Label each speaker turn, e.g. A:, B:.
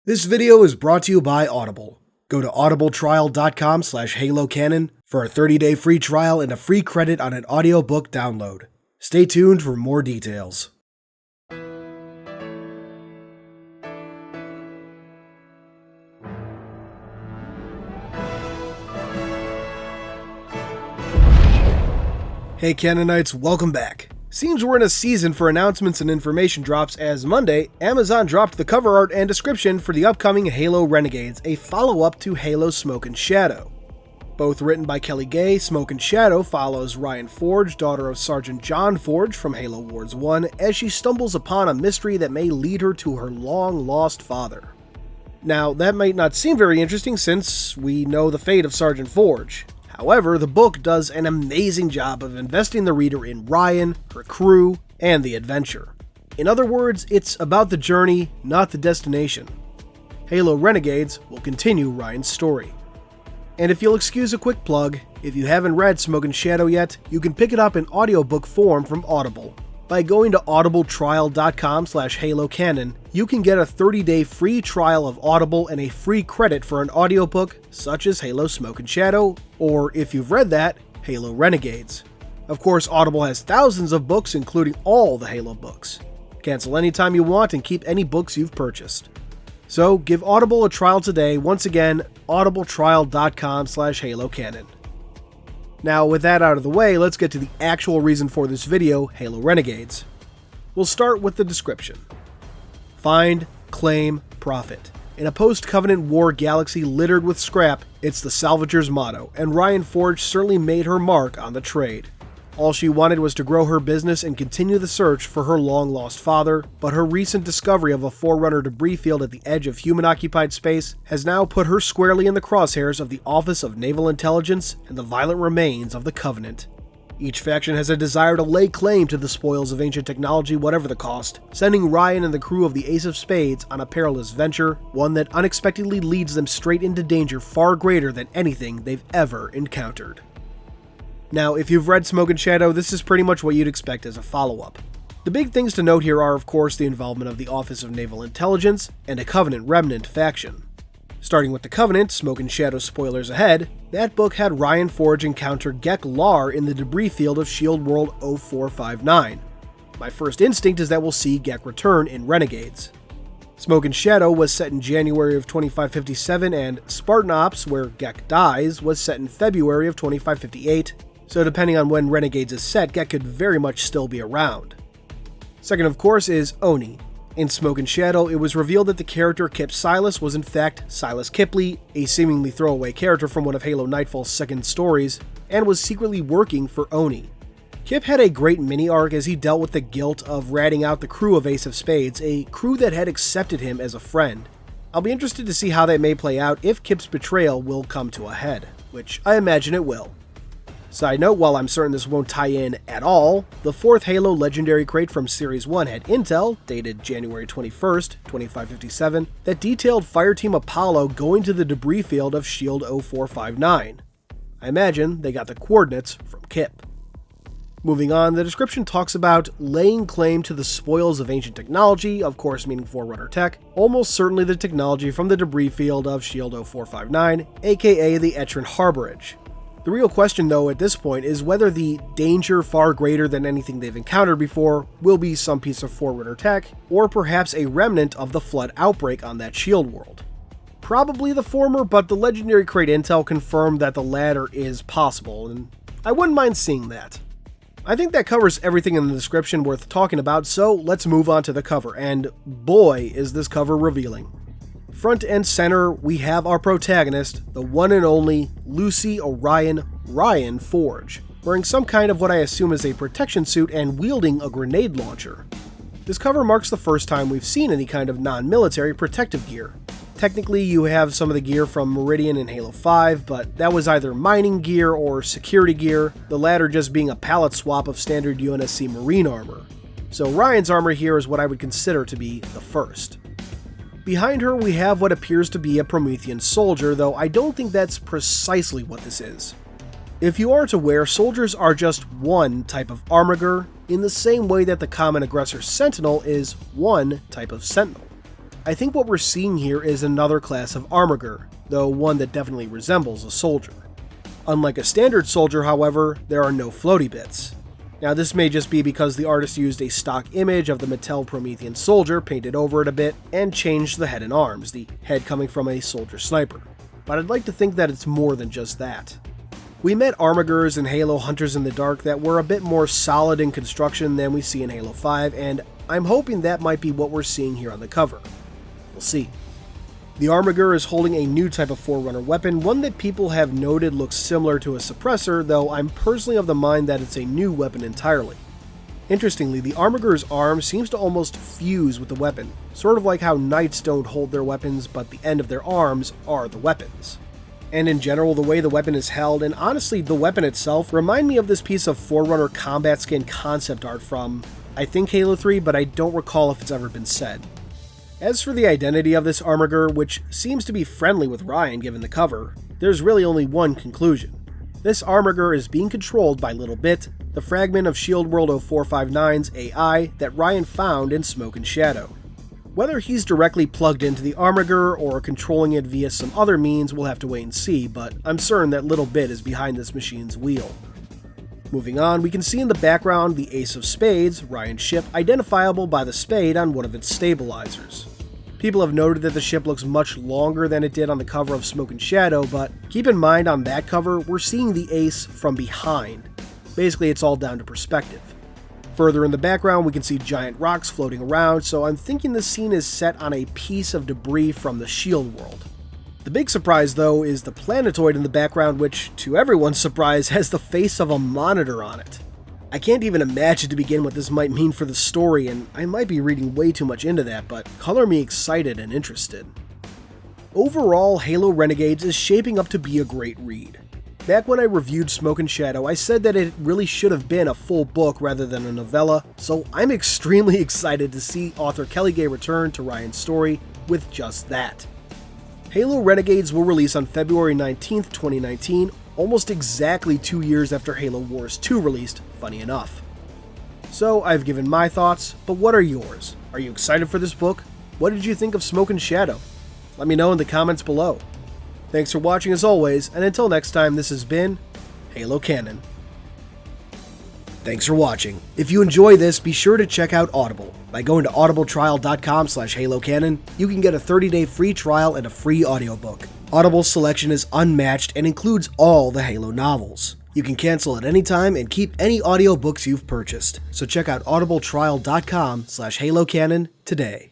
A: This video is brought to you by Audible. Go to audibletrial.com/halocanon for a 30-day free trial and a free credit on an audiobook download. Stay tuned for more details. Hey Canonites, welcome back. Seems we're in a season for announcements and information drops, as Monday, Amazon dropped the cover art and description for the upcoming Halo Renegades, a follow-up to Halo Smoke and Shadow. Both written by Kelly Gay, Smoke and Shadow follows Ryan Forge, daughter of Sergeant John Forge from Halo Wars 1, as she stumbles upon a mystery that may lead her to her long-lost father. Now, that might not seem very interesting since we know the fate of Sergeant Forge. However, the book does an amazing job of investing the reader in Ryan, her crew, and the adventure. In other words, it's about the journey, not the destination. Halo Renegades will continue Ryan's story. And if you'll excuse a quick plug, if you haven't read Smoke and Shadow yet, you can pick it up in audiobook form from Audible. By going to audibletrial.com/halocanon, you can get a 30-day free trial of Audible and a free credit for an audiobook such as Halo Smoke and Shadow, or if you've read that, Halo Renegades. Of course, Audible has thousands of books, including all the Halo books. Cancel anytime you want and keep any books you've purchased. So give Audible a trial today. Once again, audibletrial.com/halocanon. Now, with that out of the way, let's get to the actual reason for this video, Halo Renegades. We'll start with the description. Find, claim, profit. In a post-Covenant War galaxy littered with scrap, it's the Salvager's motto, and Ryan Forge certainly made her mark on the trade. All she wanted was to grow her business and continue the search for her long-lost father, but her recent discovery of a Forerunner debris field at the edge of human-occupied space has now put her squarely in the crosshairs of the Office of Naval Intelligence and the violent remains of the Covenant. Each faction has a desire to lay claim to the spoils of ancient technology whatever the cost, sending Ryan and the crew of the Ace of Spades on a perilous venture, one that unexpectedly leads them straight into danger far greater than anything they've ever encountered. Now, if you've read Smoke and Shadow, this is pretty much what you'd expect as a follow-up. The big things to note here are, of course, the involvement of the Office of Naval Intelligence and a Covenant remnant faction. Starting with the Covenant, Smoke and Shadow spoilers ahead, that book had Ryan Forge encounter Gek Lar in the debris field of Shield World 0459. My first instinct is that we'll see Gek return in Renegades. Smoke and Shadow was set in January of 2557, and Spartan Ops, where Gek dies, was set in February of 2558, so depending on when Renegades is set, Gek could very much still be around. Second, of course, is Oni. In Smoke and Shadow, it was revealed that the character Kip Silas was in fact Silas Kipley, a seemingly throwaway character from one of Halo Nightfall's second stories, and was secretly working for Oni. Kip had a great mini-arc as he dealt with the guilt of ratting out the crew of Ace of Spades, a crew that had accepted him as a friend. I'll be interested to see how that may play out if Kip's betrayal will come to a head, which I imagine it will. Side note, while I'm certain this won't tie in at all, the 4th Halo Legendary Crate from Series 1 had intel, dated January 21st, 2557, that detailed Fireteam Apollo going to the debris field of Shield 0459. I imagine they got the coordinates from Kip. Moving on, the description talks about laying claim to the spoils of ancient technology, of course meaning Forerunner tech, almost certainly the technology from the debris field of Shield 0459, aka the Etrin Harborage. The real question, though, at this point is whether the danger far greater than anything they've encountered before will be some piece of Forerunner tech, or perhaps a remnant of the Flood outbreak on that Shield world. Probably the former, but the Legendary Crate intel confirmed that the latter is possible, and I wouldn't mind seeing that. I think that covers everything in the description worth talking about, so let's move on to the cover, and boy is this cover revealing. Front and center, we have our protagonist, the one and only Lucy Orion Ryan Forge, wearing some kind of what I assume is a protection suit and wielding a grenade launcher. This cover marks the first time we've seen any kind of non-military protective gear. Technically, you have some of the gear from Meridian in Halo 5, but that was either mining gear or security gear, the latter just being a palette swap of standard UNSC Marine armor. So Ryan's armor here is what I would consider to be the first. Behind her, we have what appears to be a Promethean soldier, though I don't think that's precisely what this is. If you aren't aware, soldiers are just one type of armiger, in the same way that the common aggressor Sentinel is one type of Sentinel. I think what we're seeing here is another class of Armiger, though one that definitely resembles a soldier. Unlike a standard soldier, however, there are no floaty bits. Now this may just be because the artist used a stock image of the Mattel Promethean soldier, painted over it a bit, and changed the head and arms, the head coming from a soldier sniper. But I'd like to think that it's more than just that. We met Armigers and Halo Hunters in the Dark that were a bit more solid in construction than we see in Halo 5, and I'm hoping that might be what we're seeing here on the cover. We'll see. The Armiger is holding a new type of Forerunner weapon, one that people have noted looks similar to a suppressor, though I'm personally of the mind that it's a new weapon entirely. Interestingly, the Armiger's arm seems to almost fuse with the weapon, sort of like how knights don't hold their weapons, but the end of their arms are the weapons. And in general, the way the weapon is held, and honestly the weapon itself, remind me of this piece of Forerunner combat skin concept art from, I think, Halo 3, but I don't recall if it's ever been said. As for the identity of this Armiger, which seems to be friendly with Ryan given the cover, there's really only one conclusion. This Armiger is being controlled by Little Bit, the fragment of SHIELD World 0459's AI that Ryan found in Smoke and Shadow. Whether he's directly plugged into the Armiger or controlling it via some other means, we'll have to wait and see, but I'm certain that Little Bit is behind this machine's wheel. Moving on, we can see in the background the Ace of Spades, Ryan's ship, identifiable by the spade on one of its stabilizers. People have noted that the ship looks much longer than it did on the cover of Smoke and Shadow, but keep in mind on that cover, we're seeing the Ace from behind. Basically, it's all down to perspective. Further in the background, we can see giant rocks floating around, so I'm thinking this scene is set on a piece of debris from the SHIELD world. The big surprise, though, is the planetoid in the background, which, to everyone's surprise, has the face of a monitor on it. I can't even imagine to begin what this might mean for the story, and I might be reading way too much into that, but color me excited and interested. Overall, Halo Renegades is shaping up to be a great read. Back when I reviewed Smoke and Shadow, I said that it really should have been a full book rather than a novella, so I'm extremely excited to see author Kelly Gay return to Ryan's story with just that. Halo Renegades will release on February 19th, 2019, almost exactly 2 years after Halo Wars 2 released, funny enough. So, I've given my thoughts, but what are yours? Are you excited for this book? What did you think of Smoke and Shadow? Let me know in the comments below. Thanks for watching as always, and until next time, this has been Halo Canon. Thanks for watching. If you enjoy this, be sure to check out Audible. By going to audibletrial.com/halocanon, you can get a 30-day free trial and a free audiobook. Audible's selection is unmatched and includes all the Halo novels. You can cancel at any time and keep any audiobooks you've purchased. So check out audibletrial.com/halocanon today.